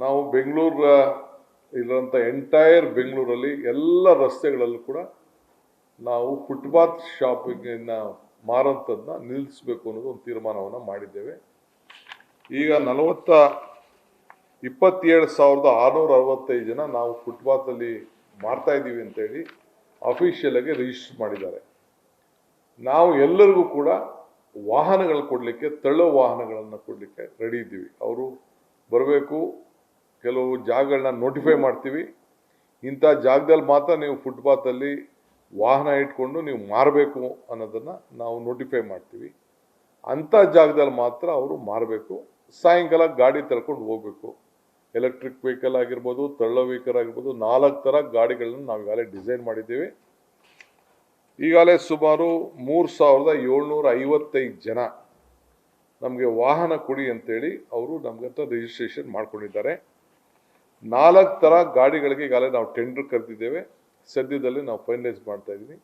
ನಾವು ಬೆಂಗಳೂರು ಇರುವಂಥ ಎಂಟೈರ್ ಬೆಂಗಳೂರಲ್ಲಿ ಎಲ್ಲ ರಸ್ತೆಗಳಲ್ಲೂ ಕೂಡ ನಾವು ಫುಟ್ಪಾತ್ ಶಾಪಿಂಗನ್ನ ಮಾರೋಂಥದ್ದನ್ನ ನಿಲ್ಲಿಸಬೇಕು ಅನ್ನೋದು ಒಂದು ತೀರ್ಮಾನವನ್ನು ಮಾಡಿದ್ದೇವೆ. ಈಗ 27,665 ಜನ ನಾವು ಫುಟ್ಪಾತಲ್ಲಿ ಮಾರ್ತಾ ಇದ್ದೀವಿ ಅಂತೇಳಿ ಅಫಿಷಿಯಲ್ ಆಗಿ ರಿಜಿಸ್ಟರ್ ಮಾಡಿದ್ದಾರೆ. ನಾವು ಎಲ್ಲರಿಗೂ ಕೂಡ ವಾಹನಗಳು ಕೊಡಲಿಕ್ಕೆ, ತಳ್ಳೋ ವಾಹನಗಳನ್ನು ಕೊಡಲಿಕ್ಕೆ ರೆಡಿ ಇದ್ದೀವಿ. ಅವರು ಬರಬೇಕು, ಕೆಲವು ಜಾಗಗಳನ್ನ ನೋಟಿಫೈ ಮಾಡ್ತೀವಿ, ಇಂಥ ಜಾಗದಲ್ಲಿ ಮಾತ್ರ ನೀವು ಫುಟ್ಪಾತಲ್ಲಿ ವಾಹನ ಇಟ್ಕೊಂಡು ನೀವು ಮಾರಬೇಕು ಅನ್ನೋದನ್ನು ನಾವು ನೋಟಿಫೈ ಮಾಡ್ತೀವಿ. ಅಂಥ ಜಾಗದಲ್ಲಿ ಮಾತ್ರ ಅವರು ಮಾರಬೇಕು. ಸಾಯಂಕಾಲ ಗಾಡಿ ತಳ್ಕೊಂಡು ಹೋಗ್ಬೇಕು. ಎಲೆಕ್ಟ್ರಿಕ್ ವೆಹಿಕಲ್ ಆಗಿರ್ಬೋದು, ತಳ್ಳೋ ವೆಹಿಕಲ್ ಆಗಿರ್ಬೋದು, 4 ಥರ ಗಾಡಿಗಳನ್ನ ನಾವು ಈಗಾಗಲೇ ಡಿಸೈನ್ ಮಾಡಿದ್ದೀವಿ. ಈಗಾಗಲೇ ಸುಮಾರು 3,755 ಜನ ನಮಗೆ ವಾಹನ ಕೊಡಿ ಅಂತೇಳಿ ಅವರು ನಮ್ಗಂತ ರಿಜಿಸ್ಟ್ರೇಷನ್ ಮಾಡ್ಕೊಂಡಿದ್ದಾರೆ. 4 ಥರ ಗಾಡಿಗಳಿಗೆ ಈಗಾಗಲೇ ನಾವು ಟೆಂಡರ್ ಕರೆದಿದ್ದೇವೆ. ಸದ್ಯದಲ್ಲಿ ನಾವು ಫೈನಲೈಸ್ ಮಾಡ್ತಾ ಇದ್ದೀವಿ.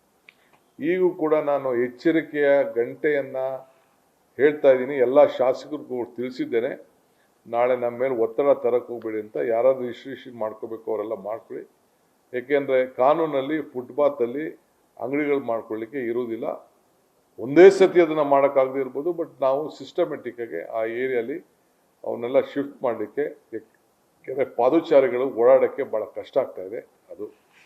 ಈಗೂ ಕೂಡ ನಾನು ಎಚ್ಚರಿಕೆಯ ಗಂಟೆಯನ್ನು ಹೇಳ್ತಾ ಇದ್ದೀನಿ, ಎಲ್ಲ ಶಾಸಕರಿಗೂ ತಿಳಿಸಿದ್ದೇನೆ. ನಾಳೆ ನಮ್ಮ ಮೇಲೆ ಒತ್ತಡ ತರಕ್ಕೆ ಹೋಗ್ಬೇಡಿ ಅಂತ. ಯಾರಾದ್ರೂ ರಿಜಿಸ್ಟ್ರೇಷನ್ ಮಾಡ್ಕೋಬೇಕು ಅವರೆಲ್ಲ ಮಾಡ್ಕೊಳ್ಳಿ. ಏಕೆಂದರೆ ಕಾನೂನಲ್ಲಿ ಫುಟ್ಪಾತಲ್ಲಿ ಅಂಗಡಿಗಳು ಮಾಡ್ಕೊಳ್ಳಿಕ್ಕೆ ಇರುವುದಿಲ್ಲ. ಒಂದೇ ಸತಿ ಅದನ್ನು ಮಾಡೋಕ್ಕಾಗದೇ ಇರ್ಬೋದು, ಬಟ್ ನಾವು ಸಿಸ್ಟಮೆಟಿಕ್ಕಾಗಿ ಆ ಏರಿಯಲ್ಲಿ ಅವನ್ನೆಲ್ಲ ಶಿಫ್ಟ್ ಮಾಡಲಿಕ್ಕೆ, ಯಾಕೆಂದರೆ ಪಾದಚಾರಿಗಳು ಓಡಾಡೋಕ್ಕೆ ಭಾಳ ಕಷ್ಟ ಆಗ್ತಾ ಇದೆ. ಅದು